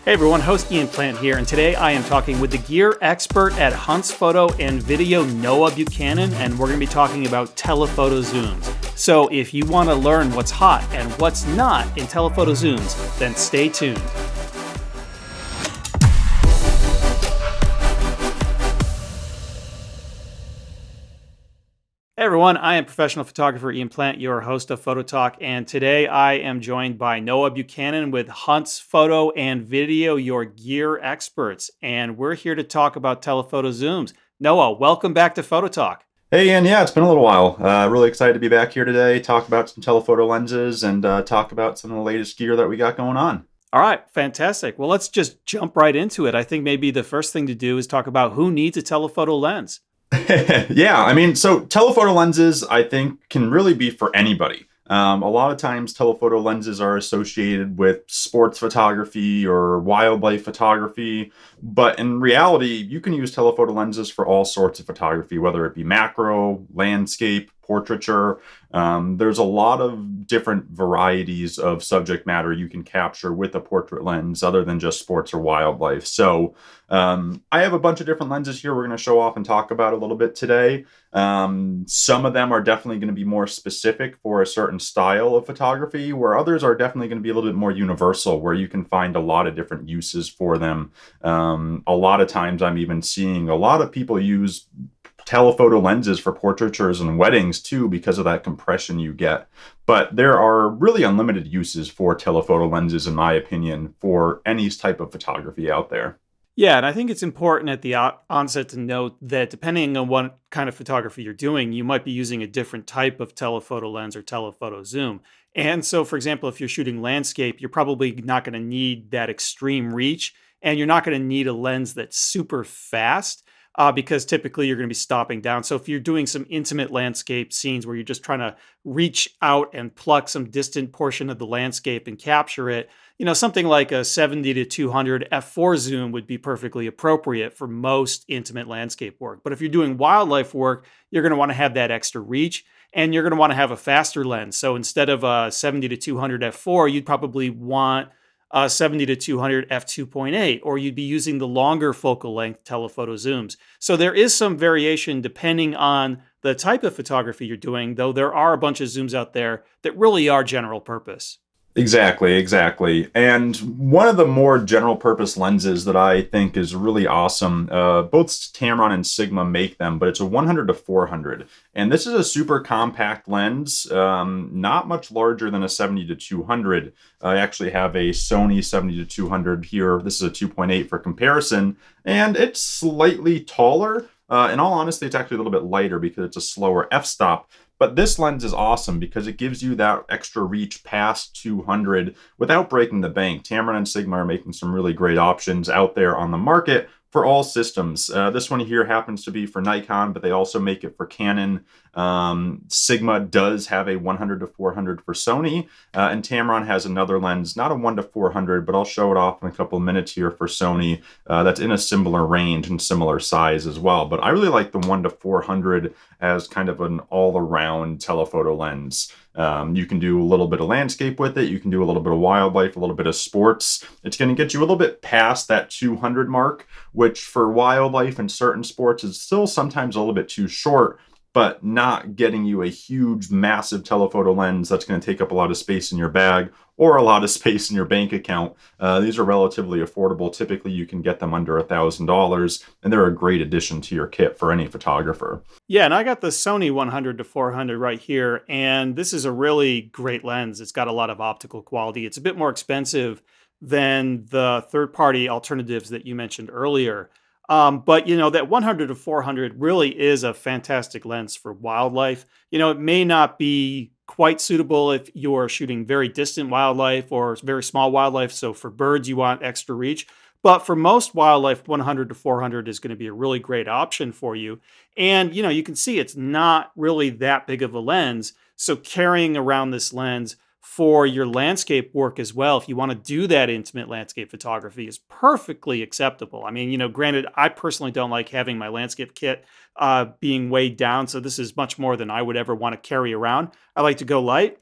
Hey everyone, host Ian Plant here, and today I am talking with the gear expert at Hunts Photo and Video, Noah Buchanan, and we're going to be talking about telephoto zooms. So if you want to learn what's hot and what's not in telephoto zooms, then stay tuned. Hey everyone, I am professional photographer Ian Plant, your host of Photo Talk, and today I am joined by Noah Buchanan with Hunts Photo and Video, your gear experts, and we're here to talk about telephoto zooms. Noah, welcome back to Photo Talk. Hey, Ian. Yeah, it's been a little while. Really excited to be back here today, talk about some telephoto lenses and talk about some of the latest gear that we got going on. All right, fantastic. Well, let's just jump right into it. I think maybe the first thing to do is talk about who needs a telephoto lens. Yeah, so telephoto lenses, I think, can really be for anybody. A lot of times telephoto lenses are associated with sports photography or wildlife photography, but in reality, you can use telephoto lenses for all sorts of photography, whether it be macro, landscape, portraiture. There's a lot of different varieties of subject matter you can capture with a portrait lens other than just sports or wildlife. So I have a bunch of different lenses here we're going to show off and talk about a little bit today. Some of them are definitely going to be more specific for a certain style of photography, where others are definitely going to be a little bit more universal, where you can find a lot of different uses for them. A lot of times I'm even seeing a lot of people use telephoto lenses for portraitures and weddings too, because of that compression you get. But there are really unlimited uses for telephoto lenses, in my opinion, for any type of photography out there. Yeah, and I think it's important at the onset to note that depending on what kind of photography you're doing, you might be using a different type of telephoto lens or telephoto zoom. And so, for example, if you're shooting landscape, you're probably not going to need that extreme reach, and you're not going to need a lens that's super fast. Because typically you're going to be stopping down. So if you're doing some intimate landscape scenes where you're just trying to reach out and pluck some distant portion of the landscape and capture it, something like a 70 to 200 f4 zoom would be perfectly appropriate for most intimate landscape work. But if you're doing wildlife work, you're going to want to have that extra reach, and you're going to want to have a faster lens. So instead of a 70 to 200 f4, you'd probably want 70 to 200 f2.8, or you'd be using the longer focal length telephoto zooms. So there is some variation depending on the type of photography you're doing, though there are a bunch of zooms out there that really are general purpose. Exactly. And one of the more general purpose lenses that I think is really awesome, both Tamron and Sigma make them, but it's a 100 to 400. And this is a super compact lens, not much larger than a 70 to 200. I actually have a Sony 70 to 200 here. This is a 2.8 for comparison, and it's slightly taller. In all honesty, it's actually a little bit lighter because it's a slower f-stop. But this lens is awesome because it gives you that extra reach past 200 without breaking the bank. Tamron and Sigma are making some really great options out there on the market for all systems. This one here happens to be for Nikon, but they also make it for Canon. Sigma does have a 100 to 400 for Sony, and Tamron has another lens, not a 1 to 400, but I'll show it off in a couple of minutes here for Sony. That's in a similar range and similar size as well. But I really like the 1 to 400 as kind of an all-around telephoto lens. You can do a little bit of landscape with it. You can do a little bit of wildlife, a little bit of sports. It's going to get you a little bit past that 200 mark, which for wildlife and certain sports is still sometimes a little bit too short, but not getting you a huge, massive telephoto lens that's going to take up a lot of space in your bag or a lot of space in your bank account. These are relatively affordable. Typically, you can get them under $1,000, and they're a great addition to your kit for any photographer. Yeah, and I got the Sony 100 to 400 right here, and this is a really great lens. It's got a lot of optical quality. It's a bit more expensive than the third-party alternatives that you mentioned earlier. But that 100 to 400 really is a fantastic lens for wildlife. It may not be quite suitable if you're shooting very distant wildlife or very small wildlife. So for birds, you want extra reach. But for most wildlife, 100 to 400 is going to be a really great option for you. And, you can see it's not really that big of a lens. So carrying around this lens for your landscape work as well, if you want to do that intimate landscape photography, is perfectly acceptable. I mean, granted, I personally don't like having my landscape kit being weighed down, so this is much more than I would ever want to carry around. I like to go light,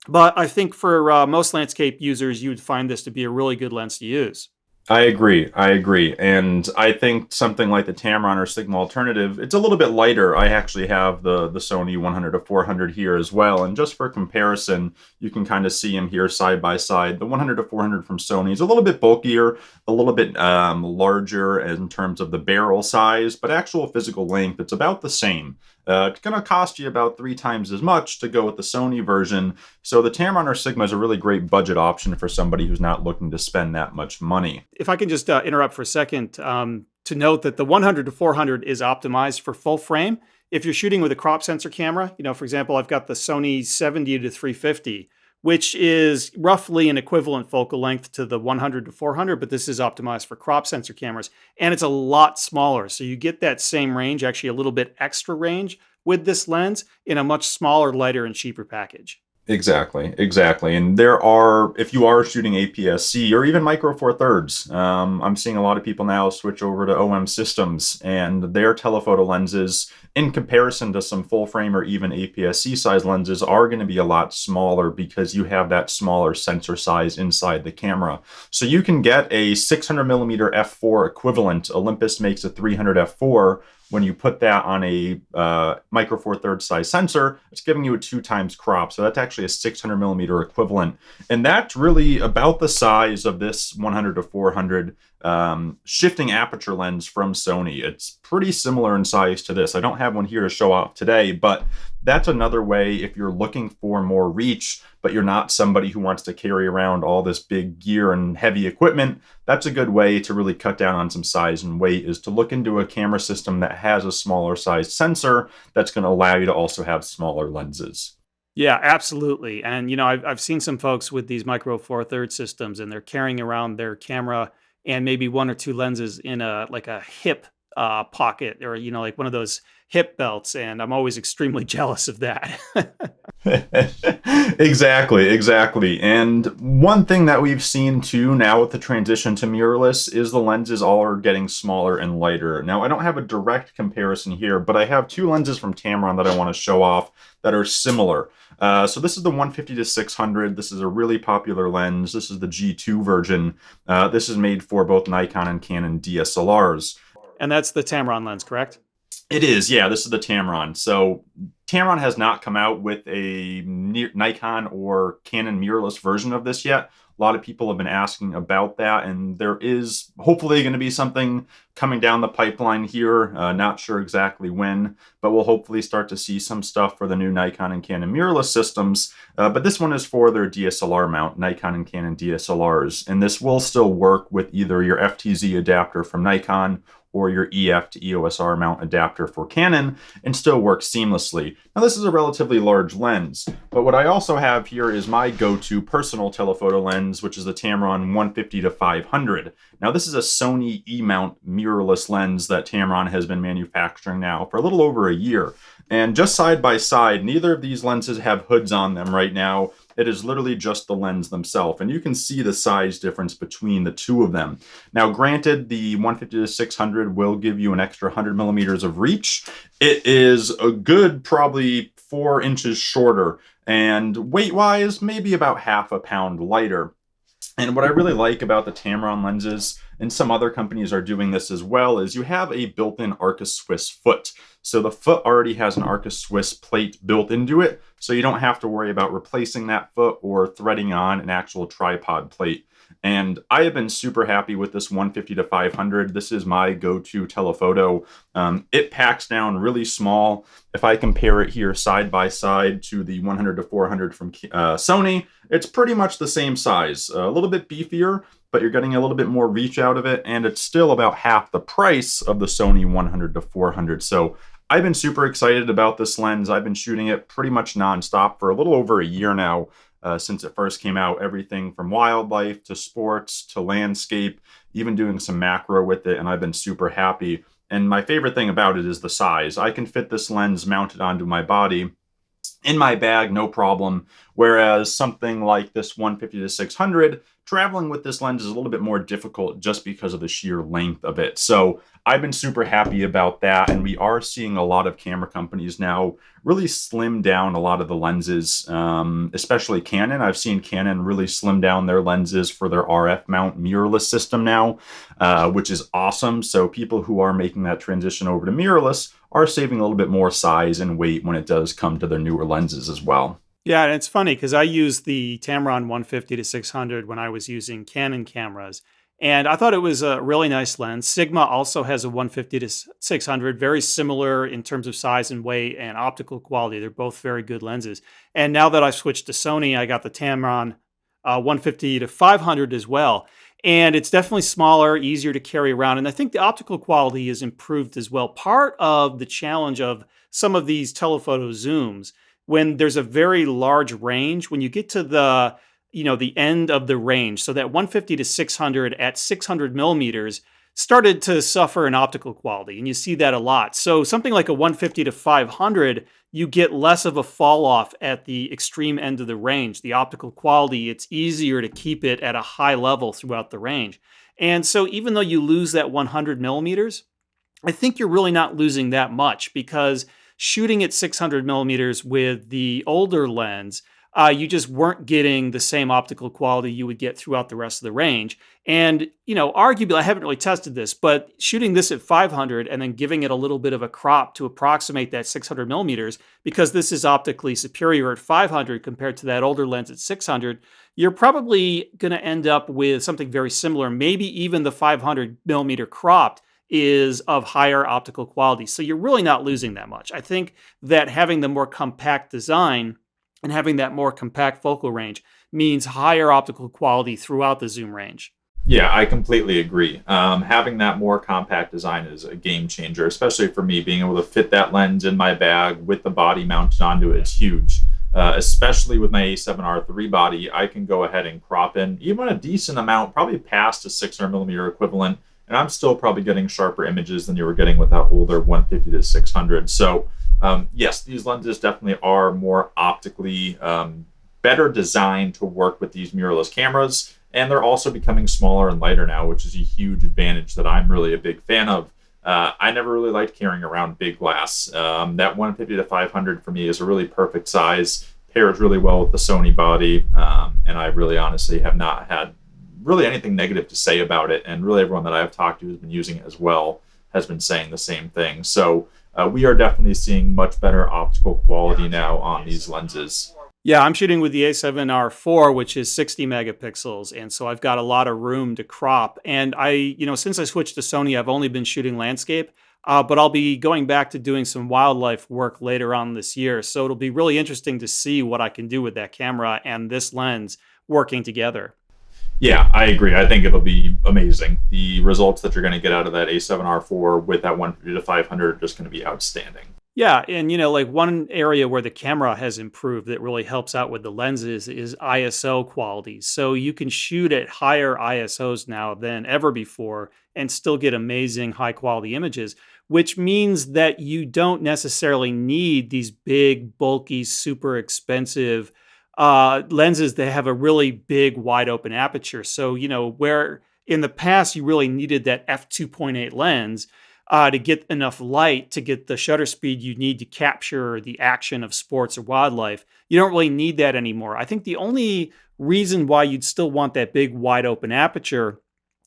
but I think for most landscape users, you would find this to be a really good lens to use. I agree. I agree. And I think something like the Tamron or Sigma alternative, it's a little bit lighter. I actually have the Sony 100 to 400 here as well. And just for comparison, you can kind of see them here side by side. The 100 to 400 from Sony is a little bit bulkier, a little bit larger in terms of the barrel size, but actual physical length, it's about the same. It's going to cost you about 3 times as much to go with the Sony version. So the Tamron or Sigma is a really great budget option for somebody who's not looking to spend that much money. If I can just interrupt for a second to note that the 100 to 400 is optimized for full frame. If you're shooting with a crop sensor camera, for example, I've got the Sony 70 to 350, which is roughly an equivalent focal length to the 100 to 400, but this is optimized for crop sensor cameras, and it's a lot smaller. So you get that same range, actually a little bit extra range with this lens in a much smaller, lighter, and cheaper package. Exactly, exactly. And if you are shooting APS-C or even Micro Four Thirds, I'm seeing a lot of people now switch over to OM systems, and their telephoto lenses, in comparison to some full frame or even APS-C size lenses, are going to be a lot smaller because you have that smaller sensor size inside the camera. So you can get a 600 millimeter f4 equivalent. Olympus makes a 300 f4. When you put that on a Micro Four Thirds size sensor, it's giving you a 2 times crop. So that's actually a 600 millimeter equivalent. And that's really about the size of this 100 to 400 shifting aperture lens from Sony. It's pretty similar in size to this. I don't have one here to show off today, but that's another way if you're looking for more reach, but you're not somebody who wants to carry around all this big gear and heavy equipment. That's a good way to really cut down on some size and weight, is to look into a camera system that has a smaller size sensor that's going to allow you to also have smaller lenses. Yeah, absolutely. And I've seen some folks with these Micro Four Thirds systems, and they're carrying around their camera and maybe one or two lenses in a hip pocket, or like one of those hip belts. And I'm always extremely jealous of that. Exactly, exactly. And one thing that we've seen too now with the transition to mirrorless is the lenses all are getting smaller and lighter. Now, I don't have a direct comparison here, but I have 2 lenses from Tamron that I want to show off that are similar. So this is the 150 to 600. This is a really popular lens. This is the G2 version. This is made for both Nikon and Canon DSLRs. And that's the Tamron lens, correct? It is, yeah. This is the Tamron. So Tamron has not come out with a Nikon or Canon mirrorless version of this yet. A lot of people have been asking about that, and there is hopefully going to be something coming down the pipeline here. Not sure exactly when, but we'll hopefully start to see some stuff for the new Nikon and Canon mirrorless systems. But this one is for their DSLR mount, Nikon and Canon DSLRs, and this will still work with either your FTZ adapter from Nikon or your EF to EOS R mount adapter for Canon, and still work seamlessly. Now, this is a relatively large lens, but what I also have here is my go-to personal telephoto lens, which is the Tamron 150 to 500. Now, this is a Sony E-mount mirrorless lens that Tamron has been manufacturing now for a little over a year. And just side by side, neither of these lenses have hoods on them right now. It is literally just the lens themselves, and you can see the size difference between the two of them. Now, granted, the 150 to 600 will give you an extra 100 millimeters of reach. It is a good probably 4 inches shorter, and weight-wise, maybe about half a pound lighter. And what I really like about the Tamron lenses, and some other companies are doing this as well, is you have a built-in Arca Swiss foot. So the foot already has an Arca Swiss plate built into it, so you don't have to worry about replacing that foot or threading on an actual tripod plate. And I have been super happy with this 150 to 500. This is my go-to telephoto. It packs down really small. If I compare it here side by side to the 100 to 400 from Sony, it's pretty much the same size. A little bit beefier, but you're getting a little bit more reach out of it, and it's still about half the price of the Sony 100 to 400. So I've been super excited about this lens. I've been shooting it pretty much nonstop for a little over a year now. Since it first came out, everything from wildlife to sports to landscape, even doing some macro with it, and I've been super happy. And my favorite thing about it is the size. I can fit this lens mounted onto my body in my bag, no problem. Whereas something like this 150 to 600 traveling with this lens is a little bit more difficult just because of the sheer length of it. So I've been super happy about that. And we are seeing a lot of camera companies now really slim down a lot of the lenses, especially Canon. I've seen Canon really slim down their lenses for their RF mount mirrorless system now, which is awesome. So people who are making that transition over to mirrorless are saving a little bit more size and weight when it does come to their newer lenses as well. Yeah, and it's funny because I used the Tamron 150 to 600 when I was using Canon cameras, and I thought it was a really nice lens. Sigma also has a 150 to 600, very similar in terms of size and weight and optical quality. They're both very good lenses. And now that I've switched to Sony, I got the Tamron 150 to 500 as well. And it's definitely smaller, easier to carry around. And I think the optical quality is improved as well. Part of the challenge of some of these telephoto zooms, when there's a very large range, when you get to the end of the range, so that 150 to 600 at 600 millimeters started to suffer in optical quality, and you see that a lot. So something like a 150 to 500, you get less of a fall off at the extreme end of the range. The optical quality, it's easier to keep it at a high level throughout the range. And so even though you lose that 100 millimeters, I think you're really not losing that much, because shooting at 600 millimeters with the older lens, you just weren't getting the same optical quality you would get throughout the rest of the range. And, arguably, I haven't really tested this, but shooting this at 500 and then giving it a little bit of a crop to approximate that 600 millimeters, because this is optically superior at 500 compared to that older lens at 600, you're probably going to end up with something very similar. Maybe even the 500 millimeter cropped is of higher optical quality. So you're really not losing that much. I think that having the more compact design and having that more compact focal range means higher optical quality throughout the zoom range. Yeah, I completely agree. Having that more compact design is a game changer, especially for me. Being able to fit that lens in my bag with the body mounted onto it is huge. Especially with my A7R III body, I can go ahead and crop in even a decent amount, probably past a 600 millimeter equivalent, and I'm still probably getting sharper images than you were getting with that older 150 to 600. So yes, these lenses definitely are more optically better designed to work with these mirrorless cameras. And they're also becoming smaller and lighter now, which is a huge advantage that I'm really a big fan of. I never really liked carrying around big glass. That 150 to 500 for me is a really perfect size, pairs really well with the Sony body. And I really honestly have not had really anything negative to say about it, and really everyone that I've talked to who's been using it as well has been saying the same thing. So we are definitely seeing much better optical quality now on these lenses. Yeah, I'm shooting with the A7R IV, which is 60 megapixels, and so I've got a lot of room to crop. And since I switched to Sony, I've only been shooting landscape, but I'll be going back to doing some wildlife work later on this year. So it'll be really interesting to see what I can do with that camera and this lens working together. Yeah, I agree. I think it'll be amazing. The results that you're going to get out of that A7R IV with that 150 to 500 are just going to be outstanding. Yeah, and one area where the camera has improved that really helps out with the lenses is ISO quality. So you can shoot at higher ISOs now than ever before and still get amazing high quality images, which means that you don't necessarily need these big, bulky, super expensive lenses that have a really big, wide open aperture. So, where in the past you really needed that f2.8 lens to get enough light to get the shutter speed you need to capture the action of sports or wildlife, you don't really need that anymore. I think the only reason why you'd still want that big, wide open aperture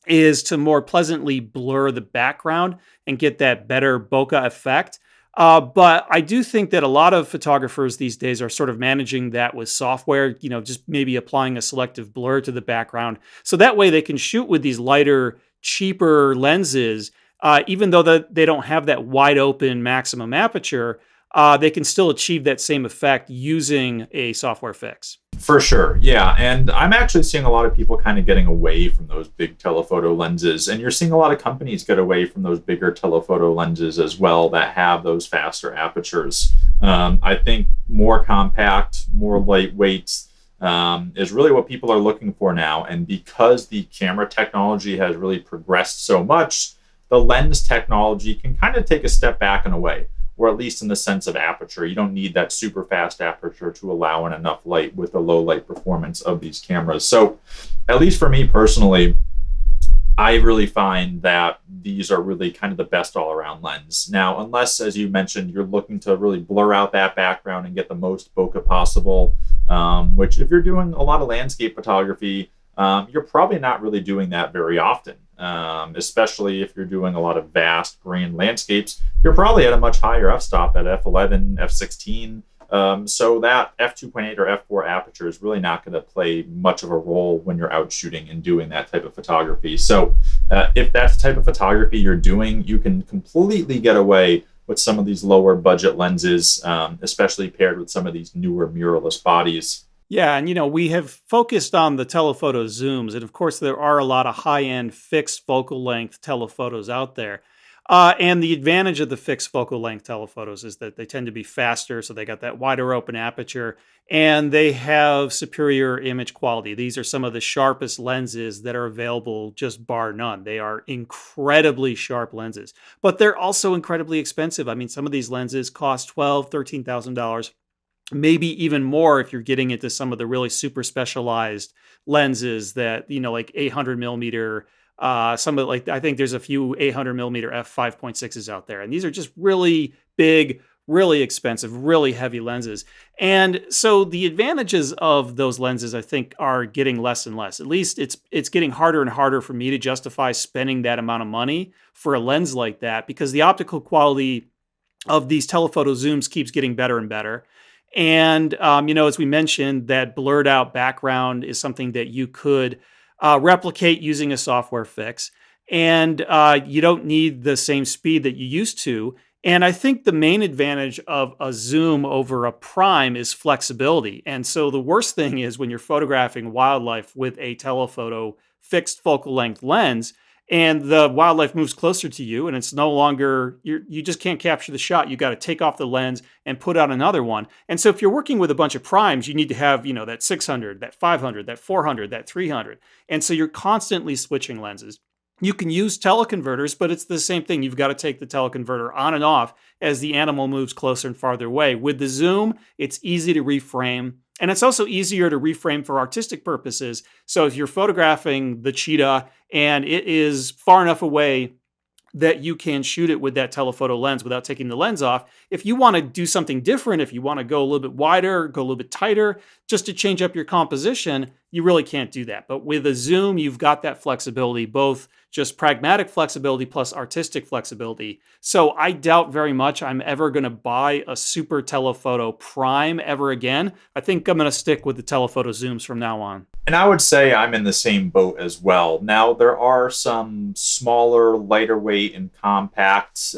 is to more pleasantly blur the background and get that better bokeh effect. But I do think that a lot of photographers these days are sort of managing that with software, just maybe applying a selective blur to the background. So that way they can shoot with these lighter, cheaper lenses, even though they don't have that wide open maximum aperture, they can still achieve that same effect using a software fix. For sure, yeah. And I'm actually seeing a lot of people kind of getting away from those big telephoto lenses. And you're seeing a lot of companies get away from those bigger telephoto lenses as well that have those faster apertures. I think more compact, more lightweight is really what people are looking for now. And because the camera technology has really progressed so much, the lens technology can kind of take a step back in a way. or at least in the sense of aperture. You don't need that super fast aperture to allow in enough light with the low light performance of these cameras. So, at least for me personally, I really find that these are really kind of the best all around lens. Now, unless, as you mentioned, you're looking to really blur out that background and get the most bokeh possible, which, if you're doing a lot of landscape photography, you're probably not really doing that very often, especially if you're doing a lot of vast, grand landscapes. You're probably at a much higher f-stop at f11, f16. So that f2.8 or f4 aperture is really not going to play much of a role when you're out shooting and doing that type of photography. So if that's the type of photography you're doing, you can completely get away with some of these lower budget lenses, especially paired with some of these newer mirrorless bodies. Yeah, and we have focused on the telephoto zooms, and of course, there are a lot of high-end fixed focal length telephotos out there. And the advantage of the fixed focal length telephotos is that they tend to be faster, so they got that wider open aperture, and they have superior image quality. These are some of the sharpest lenses that are available, just bar none. They are incredibly sharp lenses, but they're also incredibly expensive. I mean, some of these lenses cost $12,000, $13,000, maybe even more if you're getting into some of the really super specialized lenses that, like 800 millimeter. Some of like, I think there's a few 800 millimeter f5.6s out there, and these are just really big, really expensive, really heavy lenses. And so the advantages of those lenses, I think, are getting less and less. At least it's getting harder and harder for me to justify spending that amount of money for a lens like that, because the optical quality of these telephoto zooms keeps getting better and better. And, as we mentioned, that blurred out background is something that you could replicate using a software fix. And you don't need the same speed that you used to. And I think the main advantage of a zoom over a prime is flexibility. And so the worst thing is when you're photographing wildlife with a telephoto fixed focal length lens, and the wildlife moves closer to you, and it's no longer, you just can't capture the shot. You got to take off the lens and put out another one. And so if you're working with a bunch of primes, you need to have, that 600, that 500, that 400, that 300. And so you're constantly switching lenses. You can use teleconverters, but it's the same thing. You've got to take the teleconverter on and off as the animal moves closer and farther away. With the zoom, it's easy to reframe. And it's also easier to reframe for artistic purposes. So if you're photographing the cheetah and it is far enough away that you can shoot it with that telephoto lens without taking the lens off. If you want to do something different, if you want to go a little bit wider, go a little bit tighter, just to change up your composition, you really can't do that. But with a zoom, you've got that flexibility, both just pragmatic flexibility plus artistic flexibility. So I doubt very much I'm ever going to buy a super telephoto prime ever again. I think I'm going to stick with the telephoto zooms from now on. And I would say I'm in the same boat as well. Now, there are some smaller, lighter weight, and compact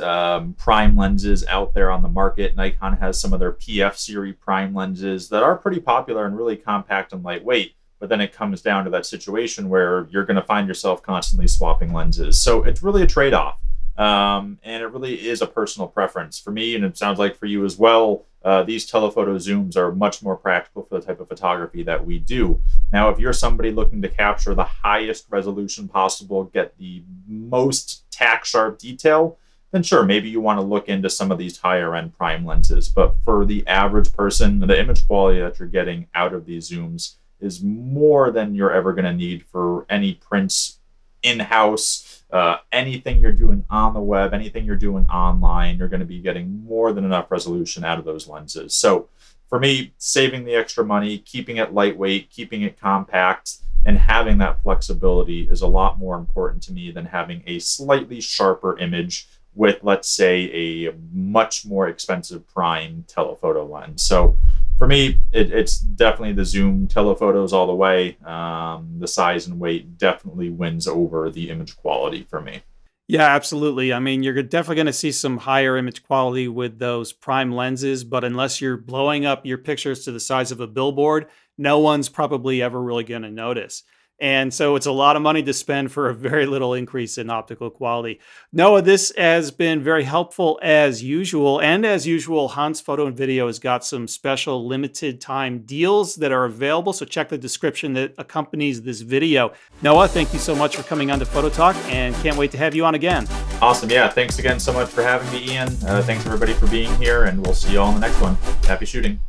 prime lenses out there on the market. Nikon has some of their PF series prime lenses that are pretty popular and really compact and lightweight. But then it comes down to that situation where you're going to find yourself constantly swapping lenses. So it's really a trade-off. And it really is a personal preference. For me, and it sounds like for you as well, these telephoto zooms are much more practical for the type of photography that we do. Now, if you're somebody looking to capture the highest resolution possible, get the most tack sharp detail, then sure, maybe you want to look into some of these higher end prime lenses. But for the average person, the image quality that you're getting out of these zooms is more than you're ever going to need for any prints in-house. Anything you're doing on the web, anything you're doing online, you're going to be getting more than enough resolution out of those lenses. So for me, saving the extra money, keeping it lightweight, keeping it compact, and having that flexibility is a lot more important to me than having a slightly sharper image with, let's say, a much more expensive prime telephoto lens. So for me, it's definitely the zoom telephotos all the way. The size and weight definitely wins over the image quality for me. Yeah, absolutely. I mean, you're definitely going to see some higher image quality with those prime lenses, but unless you're blowing up your pictures to the size of a billboard, no one's probably ever really going to notice. And so it's a lot of money to spend for a very little increase in optical quality. Noah, this has been very helpful as usual. And as usual, Hans Photo and Video has got some special limited time deals that are available. So check the description that accompanies this video. Noah, thank you so much for coming on to Photo Talk, and can't wait to have you on again. Awesome. Yeah. Thanks again so much for having me, Ian. Thanks everybody for being here, and we'll see you all in the next one. Happy shooting.